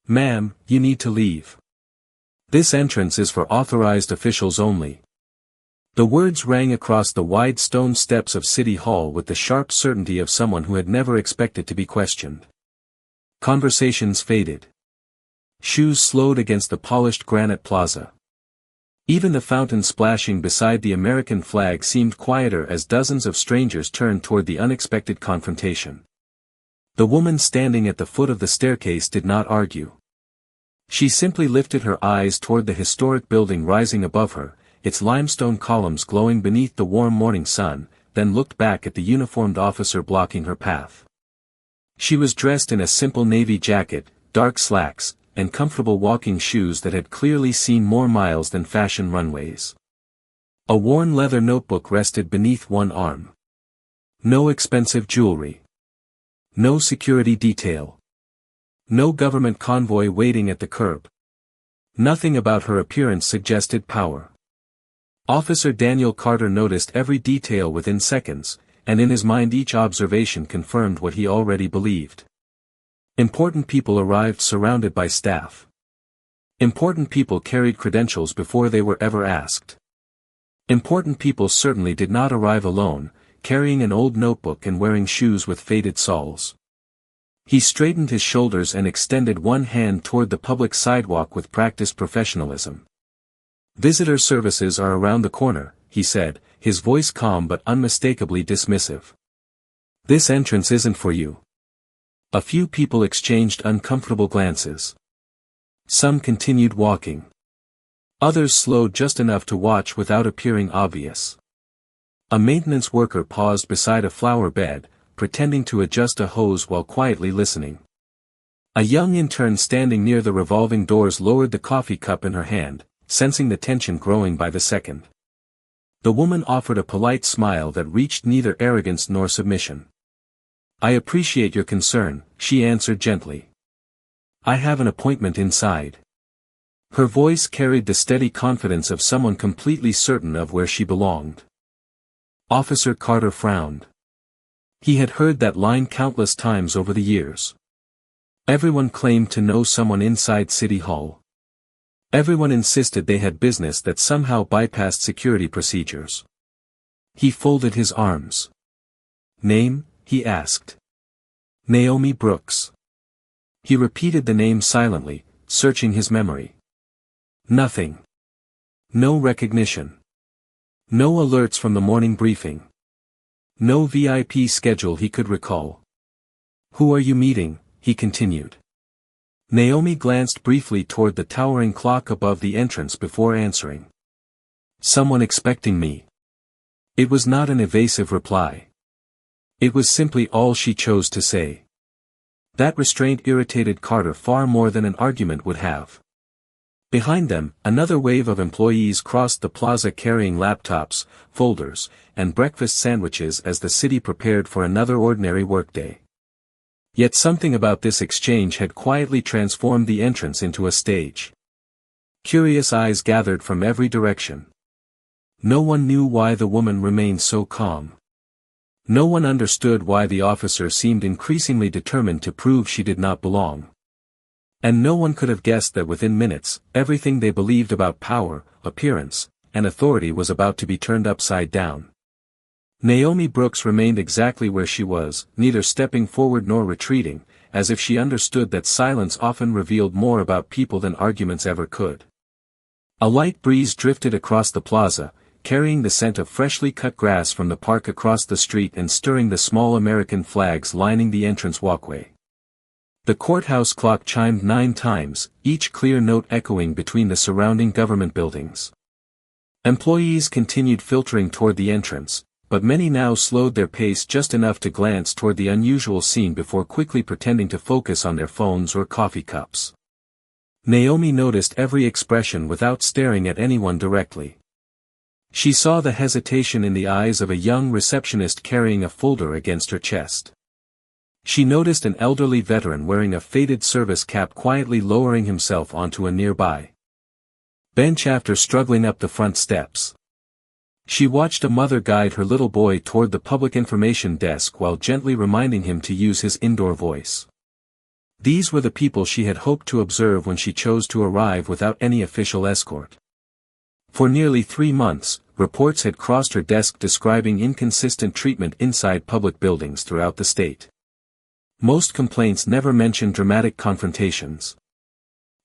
Ma'am, you need to leave. This entrance is for authorized officials only. The words rang across the wide stone steps of City Hall with the sharp certainty of someone who had never expected to be questioned. Conversations faded. Shoes slowed against the polished granite plaza. Even the fountain splashing beside the American flag seemed quieter as dozens of strangers turned toward the unexpected confrontation. The woman standing at the foot of the staircase did not argue. She simply lifted her eyes toward the historic building rising above her, its limestone columns glowing beneath the warm morning sun, then looked back at the uniformed officer blocking her path. She was dressed in a simple navy jacket, dark slacks, and comfortable walking shoes that had clearly seen more miles than fashion runways. A worn leather notebook rested beneath one arm. No expensive jewelry. No security detail. No government convoy waiting at the curb. Nothing about her appearance suggested power. Officer Daniel Carter noticed every detail within seconds, and in his mind each observation confirmed what he already believed. Important people arrived surrounded by staff. Important people carried credentials before they were ever asked. Important people certainly did not arrive alone, carrying an old notebook and wearing shoes with faded soles. He straightened his shoulders and extended one hand toward the public sidewalk with practiced professionalism. "Visitor services are around the corner," he said, his voice calm but unmistakably dismissive. "This entrance isn't for you." A few people exchanged uncomfortable glances. Some continued walking. Others slowed just enough to watch without appearing obvious. A maintenance worker paused beside a flower bed, pretending to adjust a hose while quietly listening. A young intern standing near the revolving doors lowered the coffee cup in her hand, sensing the tension growing by the second. The woman offered a polite smile that reached neither arrogance nor submission. "I appreciate your concern," she answered gently. "I have an appointment inside." Her voice carried the steady confidence of someone completely certain of where she belonged. Officer Carter frowned. He had heard that line countless times over the years. Everyone claimed to know someone inside City Hall. Everyone insisted they had business that somehow bypassed security procedures. He folded his arms. "Name?" he asked. "Naomi Brooks." He repeated the name silently, searching his memory. Nothing. No recognition. No alerts from the morning briefing. No VIP schedule he could recall. "Who are you meeting?" he continued. Naomi glanced briefly toward the towering clock above the entrance before answering. "Someone expecting me." It was not an evasive reply. It was simply all she chose to say. That restraint irritated Carter far more than an argument would have. Behind them, another wave of employees crossed the plaza carrying laptops, folders, and breakfast sandwiches as the city prepared for another ordinary workday. Yet something about this exchange had quietly transformed the entrance into a stage. Curious eyes gathered from every direction. No one knew why the woman remained so calm. No one understood why the officer seemed increasingly determined to prove she did not belong. And no one could have guessed that within minutes, everything they believed about power, appearance, and authority was about to be turned upside down. Naomi Brooks remained exactly where she was, neither stepping forward nor retreating, as if she understood that silence often revealed more about people than arguments ever could. A light breeze drifted across the plaza, carrying the scent of freshly cut grass from the park across the street and stirring the small American flags lining the entrance walkway. The courthouse clock chimed 9 times, each clear note echoing between the surrounding government buildings. Employees continued filtering toward the entrance, but many now slowed their pace just enough to glance toward the unusual scene before quickly pretending to focus on their phones or coffee cups. Naomi noticed every expression without staring at anyone directly. She saw the hesitation in the eyes of a young receptionist carrying a folder against her chest. She noticed an elderly veteran wearing a faded service cap quietly lowering himself onto a nearby bench after struggling up the front steps. She watched a mother guide her little boy toward the public information desk while gently reminding him to use his indoor voice. These were the people she had hoped to observe when she chose to arrive without any official escort. For nearly 3 months, reports had crossed her desk describing inconsistent treatment inside public buildings throughout the state. Most complaints never mentioned dramatic confrontations.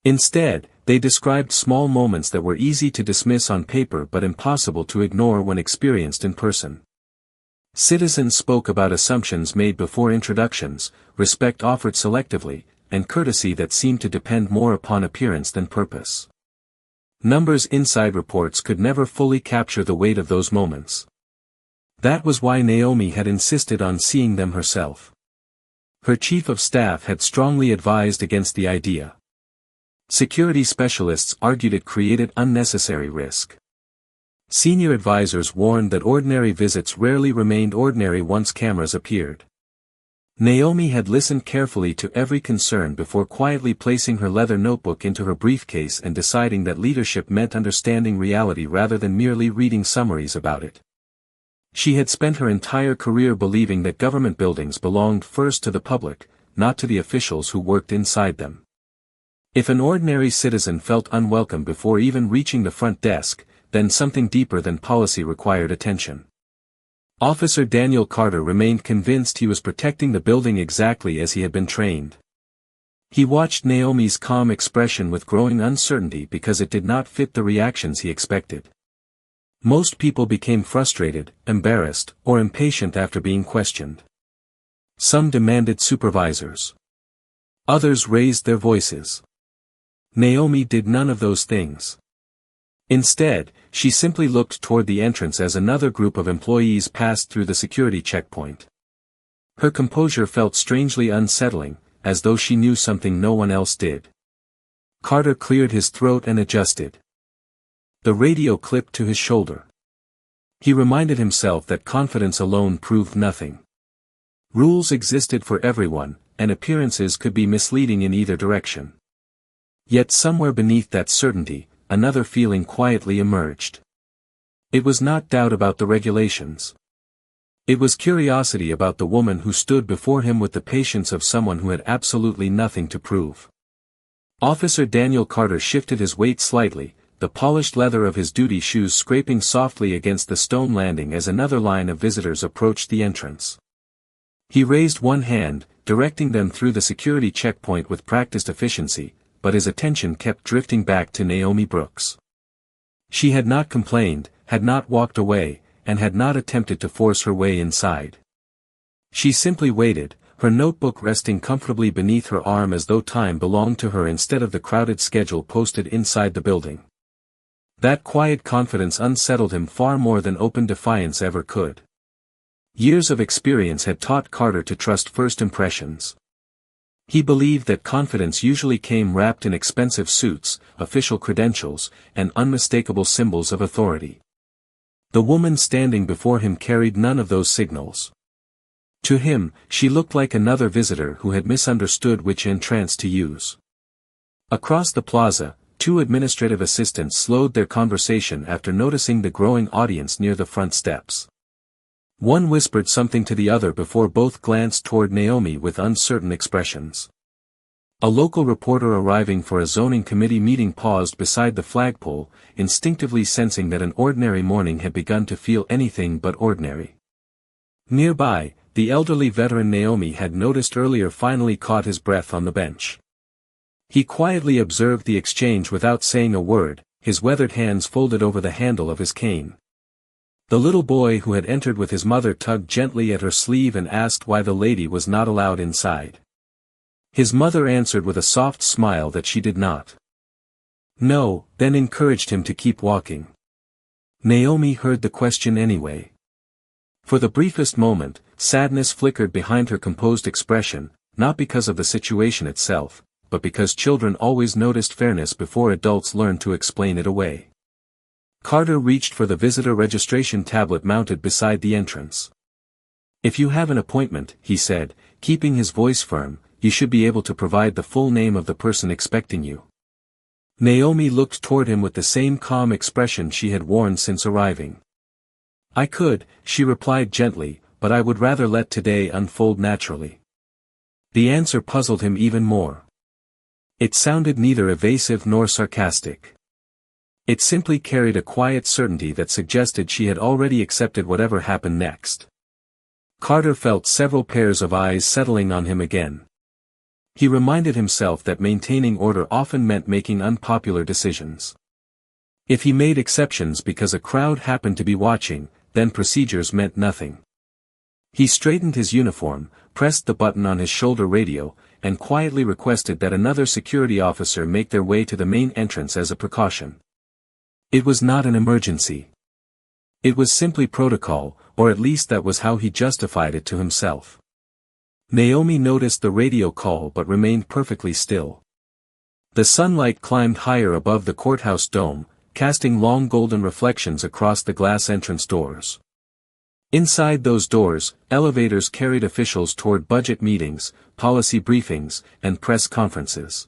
Instead, they described small moments that were easy to dismiss on paper but impossible to ignore when experienced in person. Citizens spoke about assumptions made before introductions, respect offered selectively, and courtesy that seemed to depend more upon appearance than purpose. Numbers inside reports could never fully capture the weight of those moments. That was why Naomi had insisted on seeing them herself. Her chief of staff had strongly advised against the idea. Security specialists argued it created unnecessary risk. Senior advisors warned that ordinary visits rarely remained ordinary once cameras appeared. Naomi had listened carefully to every concern before quietly placing her leather notebook into her briefcase and deciding that leadership meant understanding reality rather than merely reading summaries about it. She had spent her entire career believing that government buildings belonged first to the public, not to the officials who worked inside them. If an ordinary citizen felt unwelcome before even reaching the front desk, then something deeper than policy required attention. Officer Daniel Carter remained convinced he was protecting the building exactly as he had been trained. He watched Naomi's calm expression with growing uncertainty because it did not fit the reactions he expected. Most people became frustrated, embarrassed, or impatient after being questioned. Some demanded supervisors. Others raised their voices. Naomi did none of those things. Instead, she simply looked toward the entrance as another group of employees passed through the security checkpoint. Her composure felt strangely unsettling, as though she knew something no one else did. Carter cleared his throat and adjusted. The radio clipped to his shoulder. He reminded himself that confidence alone proved nothing. Rules existed for everyone, and appearances could be misleading in either direction. Yet somewhere beneath that certainty, another feeling quietly emerged. It was not doubt about the regulations. It was curiosity about the woman who stood before him with the patience of someone who had absolutely nothing to prove. Officer Daniel Carter shifted his weight slightly, the polished leather of his duty shoes scraping softly against the stone landing as another line of visitors approached the entrance. He raised one hand, directing them through the security checkpoint with practiced efficiency, but his attention kept drifting back to Naomi Brooks. She had not complained, had not walked away, and had not attempted to force her way inside. She simply waited, her notebook resting comfortably beneath her arm as though time belonged to her instead of the crowded schedule posted inside the building. That quiet confidence unsettled him far more than open defiance ever could. Years of experience had taught Carter to trust first impressions. He believed that confidence usually came wrapped in expensive suits, official credentials, and unmistakable symbols of authority. The woman standing before him carried none of those signals. To him, she looked like another visitor who had misunderstood which entrance to use. Across the plaza, 2 administrative assistants slowed their conversation after noticing the growing audience near the front steps. One whispered something to the other before both glanced toward Naomi with uncertain expressions. A local reporter arriving for a zoning committee meeting paused beside the flagpole, instinctively sensing that an ordinary morning had begun to feel anything but ordinary. Nearby, the elderly veteran Naomi had noticed earlier finally caught his breath on the bench. He quietly observed the exchange without saying a word, his weathered hands folded over the handle of his cane. The little boy who had entered with his mother tugged gently at her sleeve and asked why the lady was not allowed inside. His mother answered with a soft smile that she did not. No, then encouraged him to keep walking. Naomi heard the question anyway. For the briefest moment, sadness flickered behind her composed expression, not because of the situation itself, but because children always noticed fairness before adults learned to explain it away. Carter reached for the visitor registration tablet mounted beside the entrance. If you have an appointment, he said, keeping his voice firm, you should be able to provide the full name of the person expecting you. Naomi looked toward him with the same calm expression she had worn since arriving. I could, she replied gently, but I would rather let today unfold naturally. The answer puzzled him even more. It sounded neither evasive nor sarcastic. It simply carried a quiet certainty that suggested she had already accepted whatever happened next. Carter felt several pairs of eyes settling on him again. He reminded himself that maintaining order often meant making unpopular decisions. If he made exceptions because a crowd happened to be watching, then procedures meant nothing. He straightened his uniform, pressed the button on his shoulder radio, and quietly requested that another security officer make their way to the main entrance as a precaution. It was not an emergency. It was simply protocol, or at least that was how he justified it to himself. Naomi noticed the radio call but remained perfectly still. The sunlight climbed higher above the courthouse dome, casting long golden reflections across the glass entrance doors. Inside those doors, elevators carried officials toward budget meetings, policy briefings, and press conferences.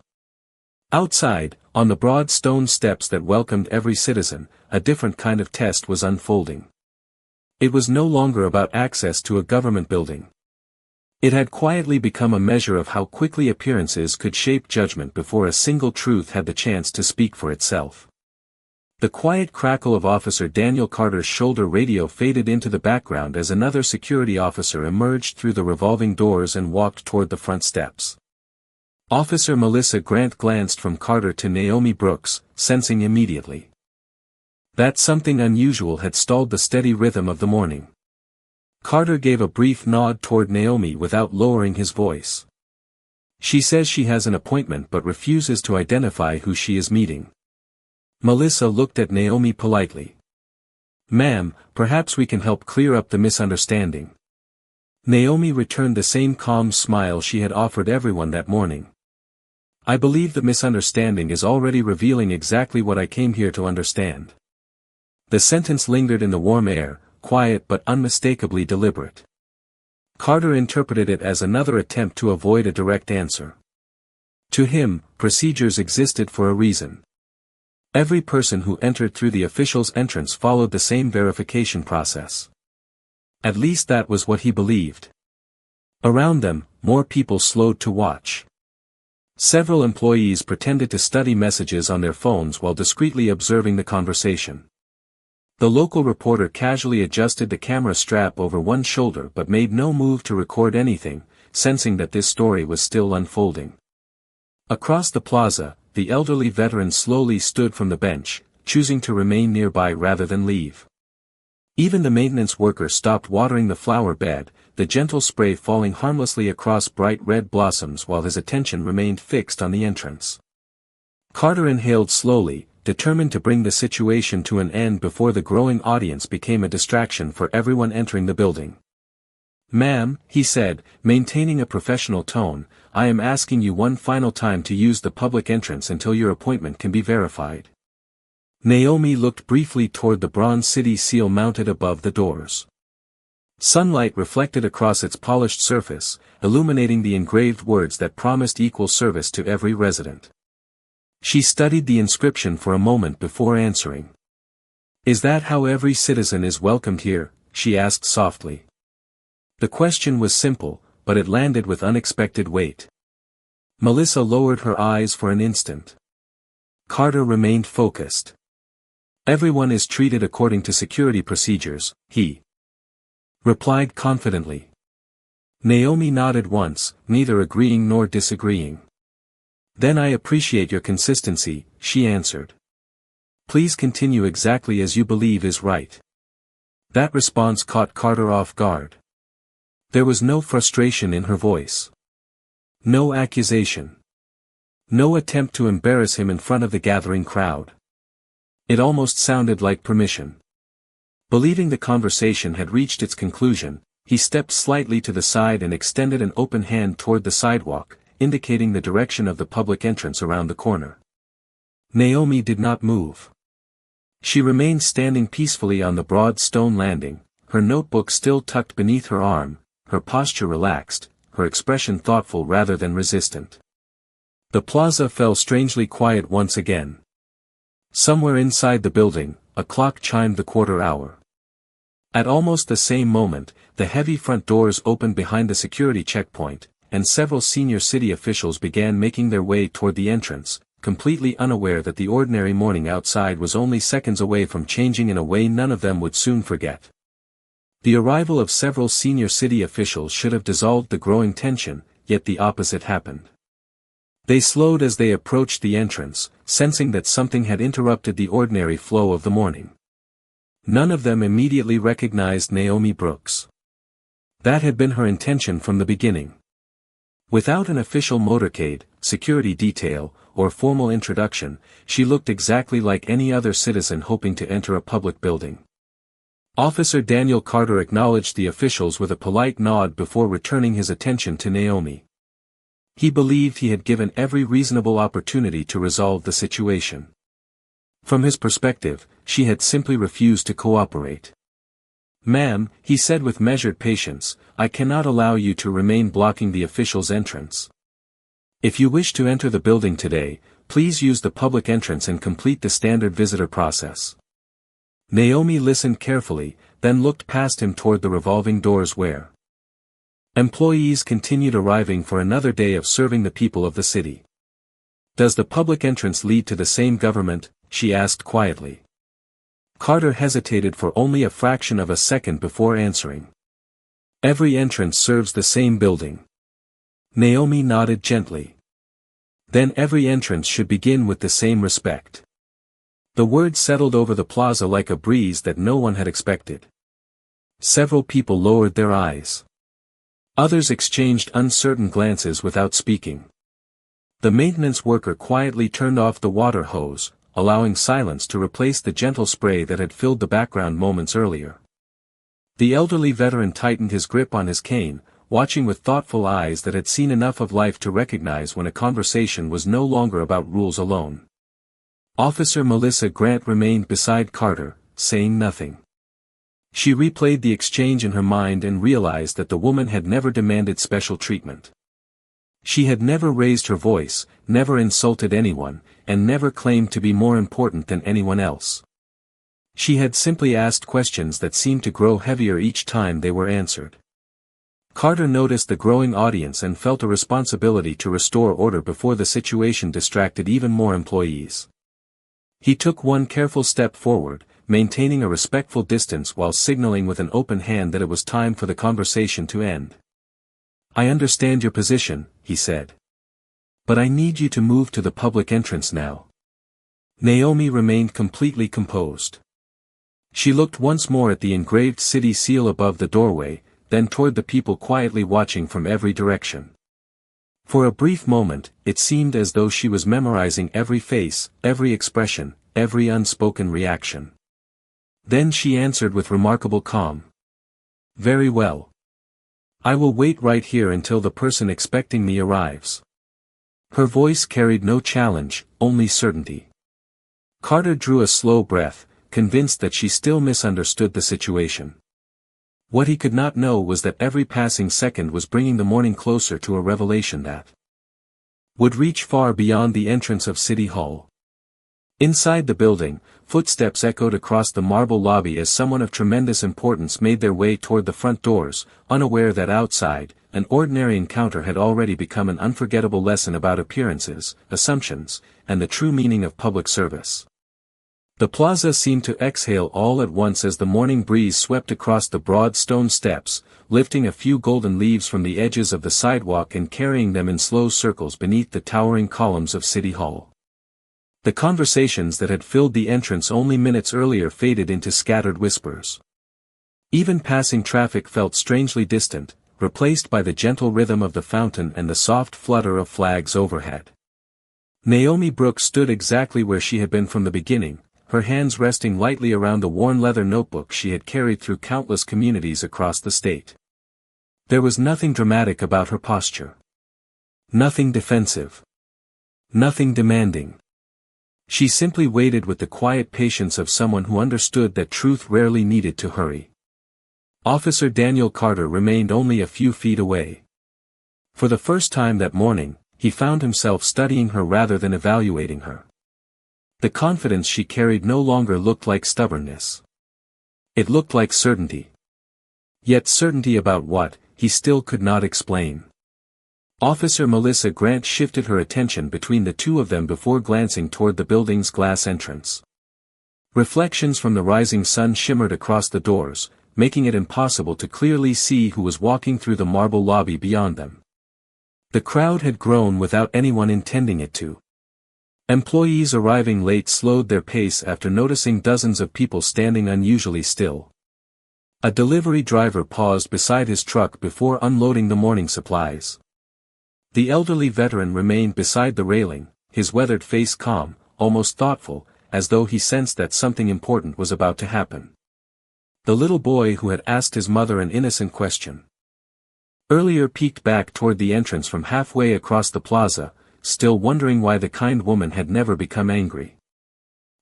Outside, on the broad stone steps that welcomed every citizen, a different kind of test was unfolding. It was no longer about access to a government building. It had quietly become a measure of how quickly appearances could shape judgment before a single truth had the chance to speak for itself. The quiet crackle of Officer Daniel Carter's shoulder radio faded into the background as another security officer emerged through the revolving doors and walked toward the front steps. Officer Melissa Grant glanced from Carter to Naomi Brooks, sensing immediately that something unusual had stalled the steady rhythm of the morning. Carter gave a brief nod toward Naomi without lowering his voice. She says she has an appointment but refuses to identify who she is meeting. Melissa looked at Naomi politely. "Ma'am, perhaps we can help clear up the misunderstanding." Naomi returned the same calm smile she had offered everyone that morning. "I believe the misunderstanding is already revealing exactly what I came here to understand." The sentence lingered in the warm air, quiet but unmistakably deliberate. Carter interpreted it as another attempt to avoid a direct answer. To him, procedures existed for a reason. Every person who entered through the official's entrance followed the same verification process. At least that was what he believed. Around them, more people slowed to watch. Several employees pretended to study messages on their phones while discreetly observing the conversation. The local reporter casually adjusted the camera strap over one shoulder but made no move to record anything, sensing that this story was still unfolding. Across the plaza, the elderly veteran slowly stood from the bench, choosing to remain nearby rather than leave. Even the maintenance worker stopped watering the flower bed, the gentle spray falling harmlessly across bright red blossoms while his attention remained fixed on the entrance. Carter inhaled slowly, determined to bring the situation to an end before the growing audience became a distraction for everyone entering the building. "Ma'am," he said, maintaining a professional tone, "I am asking you one final time to use the public entrance until your appointment can be verified." Naomi looked briefly toward the bronze city seal mounted above the doors. Sunlight reflected across its polished surface, illuminating the engraved words that promised equal service to every resident. She studied the inscription for a moment before answering. "Is that how every citizen is welcomed here?" she asked softly. The question was simple, but it landed with unexpected weight. Melissa lowered her eyes for an instant. Carter remained focused. "Everyone is treated according to security procedures," he replied confidently. Naomi nodded once, neither agreeing nor disagreeing. "Then I appreciate your consistency," she answered. "Please continue exactly as you believe is right." That response caught Carter off guard. There was no frustration in her voice. No accusation. No attempt to embarrass him in front of the gathering crowd. It almost sounded like permission. Believing the conversation had reached its conclusion, he stepped slightly to the side and extended an open hand toward the sidewalk, indicating the direction of the public entrance around the corner. Naomi did not move. She remained standing peacefully on the broad stone landing, her notebook still tucked beneath her arm, her posture relaxed, her expression thoughtful rather than resistant. The plaza fell strangely quiet once again. Somewhere inside the building, a clock chimed the quarter hour. At almost the same moment, the heavy front doors opened behind the security checkpoint, and several senior city officials began making their way toward the entrance, completely unaware that the ordinary morning outside was only seconds away from changing in a way none of them would soon forget. The arrival of several senior city officials should have dissolved the growing tension, yet the opposite happened. They slowed as they approached the entrance, sensing that something had interrupted the ordinary flow of the morning. None of them immediately recognized Naomi Brooks. That had been her intention from the beginning. Without an official motorcade, security detail, or formal introduction, she looked exactly like any other citizen hoping to enter a public building. Officer Daniel Carter acknowledged the officials with a polite nod before returning his attention to Naomi. He believed he had given every reasonable opportunity to resolve the situation. From his perspective, she had simply refused to cooperate. "Ma'am," he said with measured patience, "I cannot allow you to remain blocking the official's entrance. If you wish to enter the building today, please use the public entrance and complete the standard visitor process." Naomi listened carefully, then looked past him toward the revolving doors where employees continued arriving for another day of serving the people of the city. "Does the public entrance lead to the same government?" she asked quietly. Carter hesitated for only a fraction of a second before answering. "Every entrance serves the same building." Naomi nodded gently. "Then every entrance should begin with the same respect." The words settled over the plaza like a breeze that no one had expected. Several people lowered their eyes. Others exchanged uncertain glances without speaking. The maintenance worker quietly turned off the water hose, allowing silence to replace the gentle spray that had filled the background moments earlier. The elderly veteran tightened his grip on his cane, watching with thoughtful eyes that had seen enough of life to recognize when a conversation was no longer about rules alone. Officer Melissa Grant remained beside Carter, saying nothing. She replayed the exchange in her mind and realized that the woman had never demanded special treatment. She had never raised her voice, never insulted anyone, and never claimed to be more important than anyone else. She had simply asked questions that seemed to grow heavier each time they were answered. Carter noticed the growing audience and felt a responsibility to restore order before the situation distracted even more employees. He took one careful step forward, maintaining a respectful distance while signaling with an open hand that it was time for the conversation to end. "I understand your position," he said. "But I need you to move to the public entrance now." Naomi remained completely composed. She looked once more at the engraved city seal above the doorway, then toward the people quietly watching from every direction. For a brief moment, it seemed as though she was memorizing every face, every expression, every unspoken reaction. Then she answered with remarkable calm. "Very well. I will wait right here until the person expecting me arrives." Her voice carried no challenge, only certainty. Carter drew a slow breath, convinced that she still misunderstood the situation. What he could not know was that every passing second was bringing the morning closer to a revelation that would reach far beyond the entrance of City Hall. Inside the building, footsteps echoed across the marble lobby as someone of tremendous importance made their way toward the front doors, unaware that outside, an ordinary encounter had already become an unforgettable lesson about appearances, assumptions, and the true meaning of public service. The plaza seemed to exhale all at once as the morning breeze swept across the broad stone steps, lifting a few golden leaves from the edges of the sidewalk and carrying them in slow circles beneath the towering columns of City Hall. The conversations that had filled the entrance only minutes earlier faded into scattered whispers. Even passing traffic felt strangely distant, replaced by the gentle rhythm of the fountain and the soft flutter of flags overhead. Naomi Brooks stood exactly where she had been from the beginning, her hands resting lightly around the worn leather notebook she had carried through countless communities across the state. There was nothing dramatic about her posture. Nothing defensive. Nothing demanding. She simply waited with the quiet patience of someone who understood that truth rarely needed to hurry. Officer Daniel Carter remained only a few feet away. For the first time that morning, he found himself studying her rather than evaluating her. The confidence she carried no longer looked like stubbornness. It looked like certainty. Yet certainty about what, he still could not explain. Officer Melissa Grant shifted her attention between the two of them before glancing toward the building's glass entrance. Reflections from the rising sun shimmered across the doors, making it impossible to clearly see who was walking through the marble lobby beyond them. The crowd had grown without anyone intending it to. Employees arriving late slowed their pace after noticing dozens of people standing unusually still. A delivery driver paused beside his truck before unloading the morning supplies. The elderly veteran remained beside the railing, his weathered face calm, almost thoughtful, as though he sensed that something important was about to happen. The little boy who had asked his mother an innocent question earlier peeked back toward the entrance from halfway across the plaza, still wondering why the kind woman had never become angry.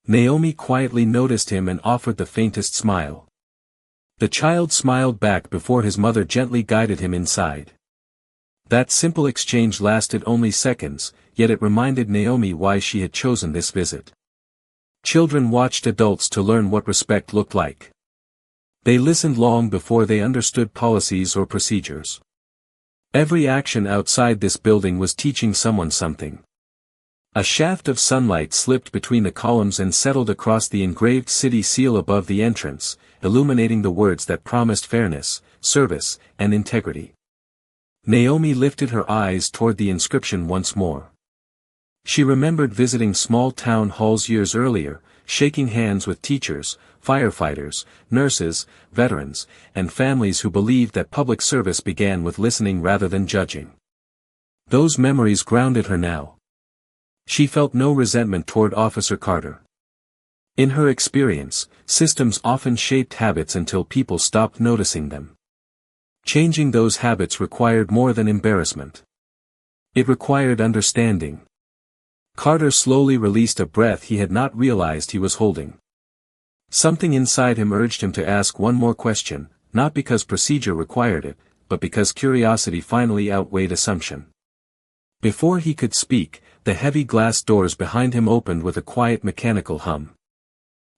Naomi quietly noticed him and offered the faintest smile. The child smiled back before his mother gently guided him inside. That simple exchange lasted only seconds, yet it reminded Naomi why she had chosen this visit. Children watched adults to learn what respect looked like. They listened long before they understood policies or procedures. Every action outside this building was teaching someone something. A shaft of sunlight slipped between the columns and settled across the engraved city seal above the entrance, illuminating the words that promised fairness, service, and integrity. Naomi lifted her eyes toward the inscription once more. She remembered visiting small town halls years earlier, shaking hands with teachers, firefighters, nurses, veterans, and families who believed that public service began with listening rather than judging. Those memories grounded her now. She felt no resentment toward Officer Carter. In her experience, systems often shaped habits until people stopped noticing them. Changing those habits required more than embarrassment. It required understanding. Carter slowly released a breath he had not realized he was holding. Something inside him urged him to ask one more question, not because procedure required it, but because curiosity finally outweighed assumption. Before he could speak, the heavy glass doors behind him opened with a quiet mechanical hum.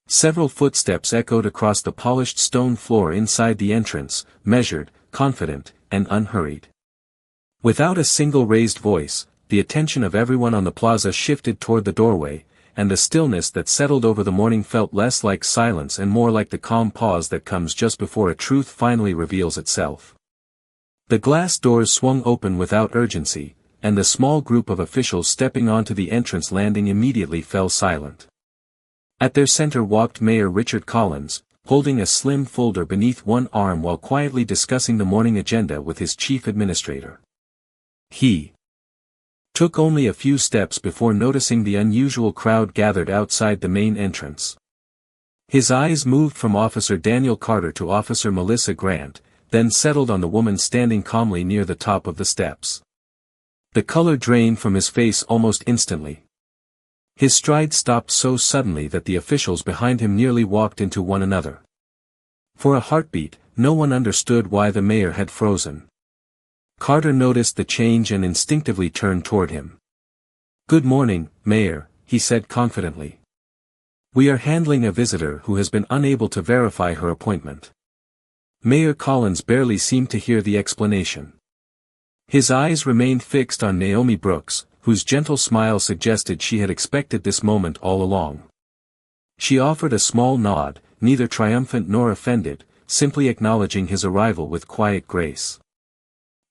Several footsteps echoed across the polished stone floor inside the entrance, measured, confident, and unhurried. Without a single raised voice, the attention of everyone on the plaza shifted toward the doorway, and the stillness that settled over the morning felt less like silence and more like the calm pause that comes just before a truth finally reveals itself. The glass doors swung open without urgency, and the small group of officials stepping onto the entrance landing immediately fell silent. At their center walked Mayor Richard Collins, holding a slim folder beneath one arm while quietly discussing the morning agenda with his chief administrator. He took only a few steps before noticing the unusual crowd gathered outside the main entrance. His eyes moved from Officer Daniel Carter to Officer Melissa Grant, then settled on the woman standing calmly near the top of the steps. The color drained from his face almost instantly. His stride stopped so suddenly that the officials behind him nearly walked into one another. For a heartbeat, no one understood why the mayor had frozen. Carter noticed the change and instinctively turned toward him. "Good morning, Mayor," he said confidently. "We are handling a visitor who has been unable to verify her appointment." Mayor Collins barely seemed to hear the explanation. His eyes remained fixed on Naomi Brooks, whose gentle smile suggested she had expected this moment all along. She offered a small nod, neither triumphant nor offended, simply acknowledging his arrival with quiet grace.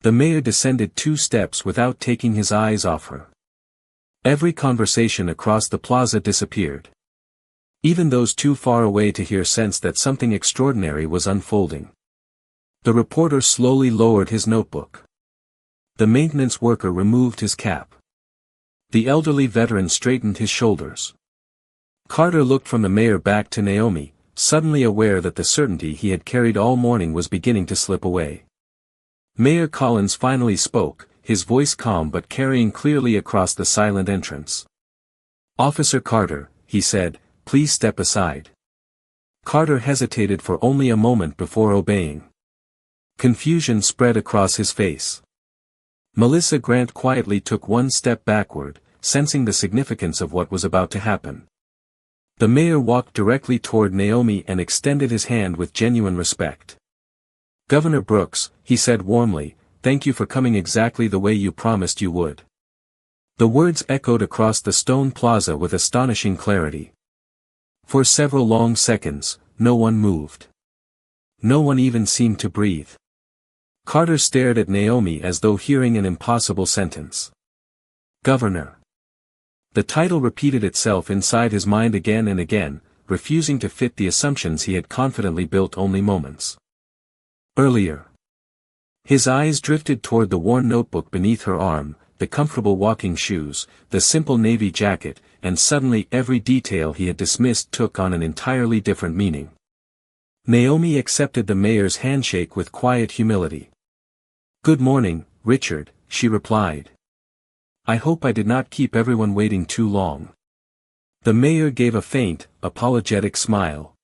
The mayor descended 2 steps without taking his eyes off her. Every conversation across the plaza disappeared. Even those too far away to hear sensed that something extraordinary was unfolding. The reporter slowly lowered his notebook. The maintenance worker removed his cap. The elderly veteran straightened his shoulders. Carter looked from the mayor back to Naomi, suddenly aware that the certainty he had carried all morning was beginning to slip away. Mayor Collins finally spoke, his voice calm but carrying clearly across the silent entrance. "Officer Carter," he said, "please step aside." Carter hesitated for only a moment before obeying. Confusion spread across his face. Melissa Grant quietly took 1 step backward, sensing the significance of what was about to happen. The mayor walked directly toward Naomi and extended his hand with genuine respect. "Governor Brooks," he said warmly, thank you for coming exactly the way you promised you would." The words echoed across the stone plaza with astonishing clarity. For several long seconds, no one moved. No one even seemed to breathe. Carter stared at Naomi as though hearing an impossible sentence. Governor. The title repeated itself inside his mind again and again, refusing to fit the assumptions he had confidently built only moments earlier. His eyes drifted toward the worn notebook beneath her arm, the comfortable walking shoes, the simple navy jacket, and suddenly every detail he had dismissed took on an entirely different meaning. Naomi accepted the mayor's handshake with quiet humility. "Good morning, Richard," she replied. "I hope I did not keep everyone waiting too long." The mayor gave a faint, apologetic smile.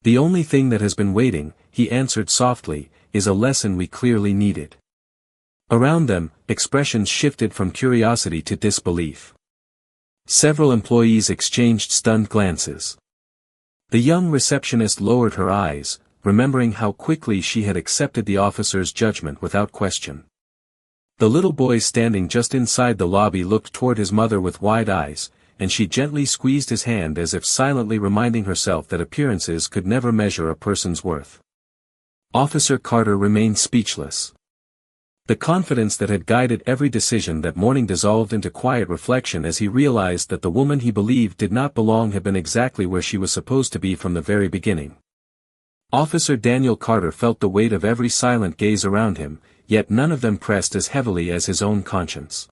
"The only thing that has been waiting," he answered softly, "is a lesson we clearly needed." Around them, expressions shifted from curiosity to disbelief. Several employees exchanged stunned glances. The young receptionist lowered her eyes, remembering how quickly she had accepted the officer's judgment without question. The little boy standing just inside the lobby looked toward his mother with wide eyes, and she gently squeezed his hand as if silently reminding herself that appearances could never measure a person's worth. Officer Carter remained speechless. The confidence that had guided every decision that morning dissolved into quiet reflection as he realized that the woman he believed did not belong had been exactly where she was supposed to be from the very beginning. Officer Daniel Carter felt the weight of every silent gaze around him, yet none of them pressed as heavily as his own conscience.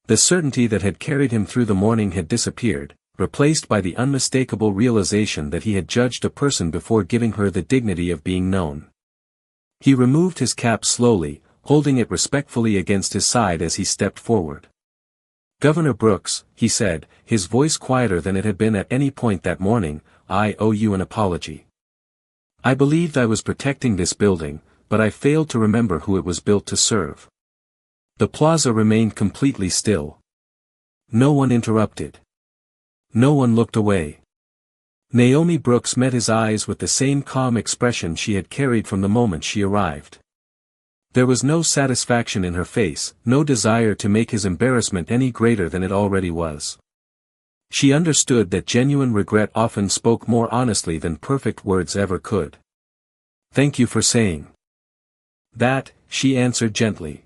The certainty that had carried him through the morning had disappeared, replaced by the unmistakable realization that he had judged a person before giving her the dignity of being known. He removed his cap slowly, holding it respectfully against his side as he stepped forward. "Governor Brooks," he said, his voice quieter than it had been at any point that morning, "I owe you an apology. I believed I was protecting this building, but I failed to remember who it was built to serve." The plaza remained completely still. No one interrupted. No one looked away. Naomi Brooks met his eyes with the same calm expression she had carried from the moment she arrived. There was no satisfaction in her face, no desire to make his embarrassment any greater than it already was. She understood that genuine regret often spoke more honestly than perfect words ever could. "Thank you for saying that," she answered gently.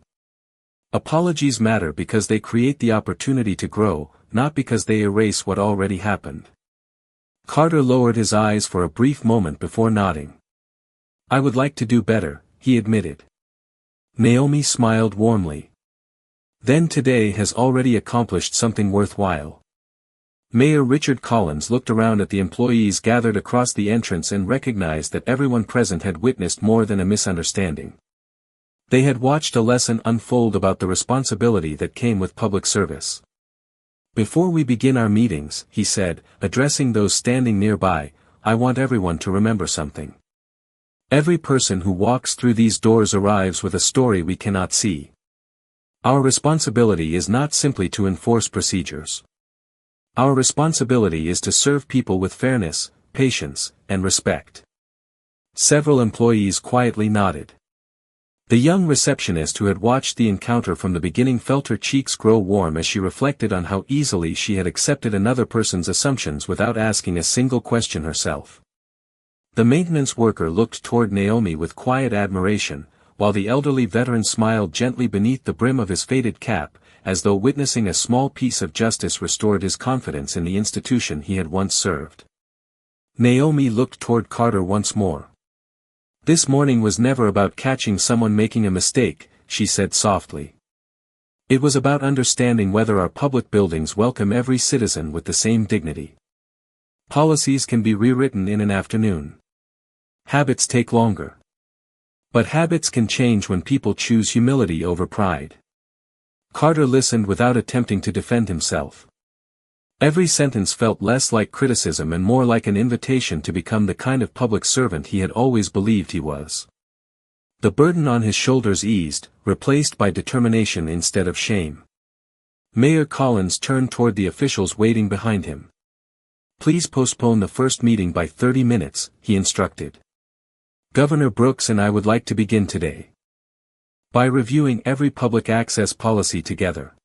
"Apologies matter because they create the opportunity to grow, not because they erase what already happened." Carter lowered his eyes for a brief moment before nodding. "I would like to do better," he admitted. Naomi smiled warmly. "Then today has already accomplished something worthwhile." Mayor Richard Collins looked around at the employees gathered across the entrance and recognized that everyone present had witnessed more than a misunderstanding. They had watched a lesson unfold about the responsibility that came with public service. "Before we begin our meetings," he said, addressing those standing nearby, "I want everyone to remember something. Every person who walks through these doors arrives with a story we cannot see. Our responsibility is not simply to enforce procedures. Our responsibility is to serve people with fairness, patience, and respect." Several employees quietly nodded. The young receptionist who had watched the encounter from the beginning felt her cheeks grow warm as she reflected on how easily she had accepted another person's assumptions without asking a single question herself. The maintenance worker looked toward Naomi with quiet admiration, while the elderly veteran smiled gently beneath the brim of his faded cap, as though witnessing a small piece of justice restored his confidence in the institution he had once served. Naomi looked toward Carter once more. "This morning was never about catching someone making a mistake," she said softly. "It was about understanding whether our public buildings welcome every citizen with the same dignity. Policies can be rewritten in an afternoon. Habits take longer. But habits can change when people choose humility over pride." Carter listened without attempting to defend himself. Every sentence felt less like criticism and more like an invitation to become the kind of public servant he had always believed he was. The burden on his shoulders eased, replaced by determination instead of shame. Mayor Collins turned toward the officials waiting behind him. "Please postpone the first meeting by 30 minutes, he instructed. "Governor Brooks and I would like to begin today." By reviewing every public access policy together.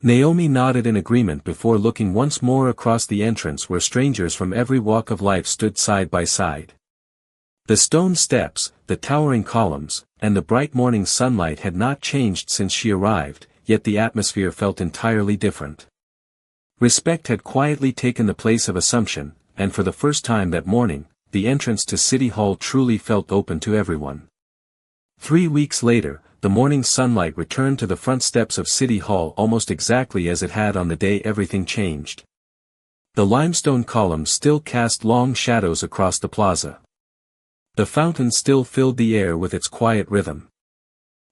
Naomi nodded in agreement before looking once more across the entrance where strangers from every walk of life stood side by side. The stone steps, the towering columns, and the bright morning sunlight had not changed since she arrived, yet the atmosphere felt entirely different. Respect had quietly taken the place of assumption, and for the first time that morning, the entrance to City Hall truly felt open to everyone. 3 weeks later, the morning sunlight returned to the front steps of City Hall almost exactly as it had on the day everything changed. The limestone columns still cast long shadows across the plaza. The fountain still filled the air with its quiet rhythm.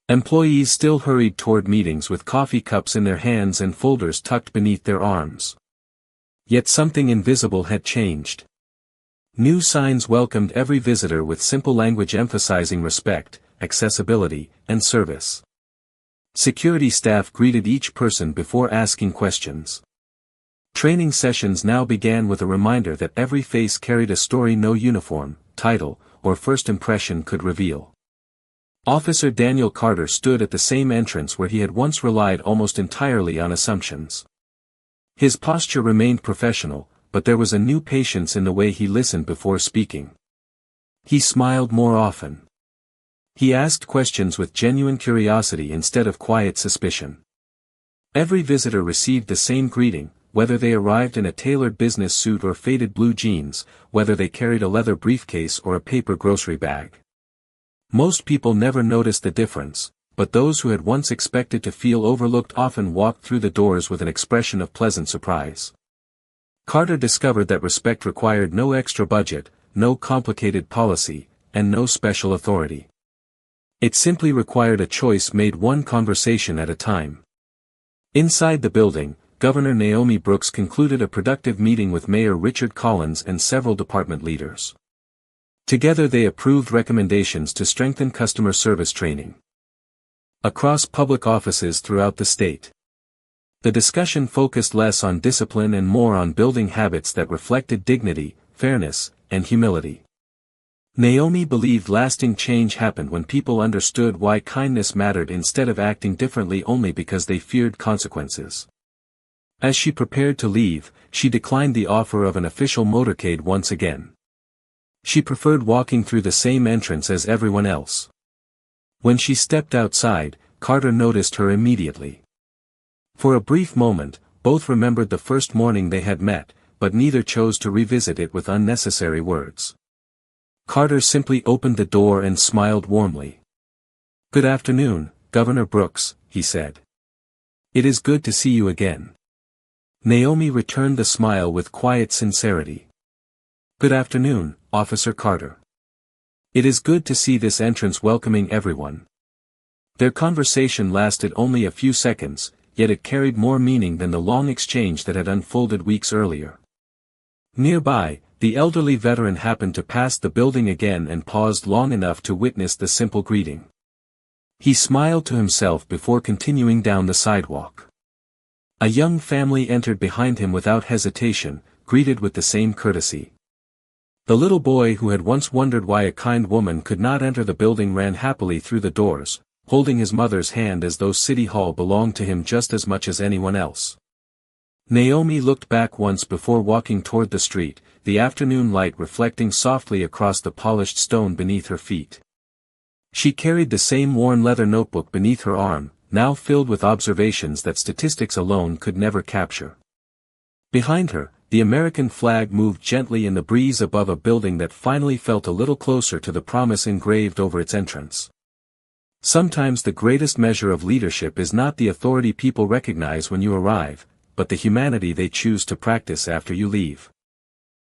Employees still hurried toward meetings with coffee cups in their hands and folders tucked beneath their arms. Yet something invisible had changed. New signs welcomed every visitor with simple language emphasizing respect, accessibility, and service. Security staff greeted each person before asking questions. Training sessions now began with a reminder that every face carried a story no uniform, title, or first impression could reveal. Officer Daniel Carter stood at the same entrance where he had once relied almost entirely on assumptions. His posture remained professional, but there was a new patience in the way he listened before speaking. He smiled more often. He asked questions with genuine curiosity instead of quiet suspicion. Every visitor received the same greeting, whether they arrived in a tailored business suit or faded blue jeans, whether they carried a leather briefcase or a paper grocery bag. Most people never noticed the difference, but those who had once expected to feel overlooked often walked through the doors with an expression of pleasant surprise. Carter discovered that respect required no extra budget, no complicated policy, and no special authority. It simply required a choice made one conversation at a time. Inside the building, Governor Naomi Brooks concluded a productive meeting with Mayor Richard Collins and several department leaders. Together they approved recommendations to strengthen customer service training across public offices throughout the state. The discussion focused less on discipline and more on building habits that reflected dignity, fairness, and humility. Naomi believed lasting change happened when people understood why kindness mattered instead of acting differently only because they feared consequences. As she prepared to leave, she declined the offer of an official motorcade once again. She preferred walking through the same entrance as everyone else. When she stepped outside, Carter noticed her immediately. For a brief moment, both remembered the first morning they had met, but neither chose to revisit it with unnecessary words. Carter simply opened the door and smiled warmly. "Good afternoon, Governor Brooks," he said. "It is good to see you again." Naomi returned the smile with quiet sincerity. "Good afternoon, Officer Carter. It is good to see this entrance welcoming everyone." Their conversation lasted only a few seconds, yet it carried more meaning than the long exchange that had unfolded weeks earlier. Nearby, the elderly veteran happened to pass the building again and paused long enough to witness the simple greeting. He smiled to himself before continuing down the sidewalk. A young family entered behind him without hesitation, greeted with the same courtesy. The little boy who had once wondered why a kind woman could not enter the building ran happily through the doors, holding his mother's hand as though City Hall belonged to him just as much as anyone else. Naomi looked back once before walking toward the street, the afternoon light reflecting softly across the polished stone beneath her feet. She carried the same worn leather notebook beneath her arm, now filled with observations that statistics alone could never capture. Behind her, the American flag moved gently in the breeze above a building that finally felt a little closer to the promise engraved over its entrance. Sometimes the greatest measure of leadership is not the authority people recognize when you arrive, but the humanity they choose to practice after you leave.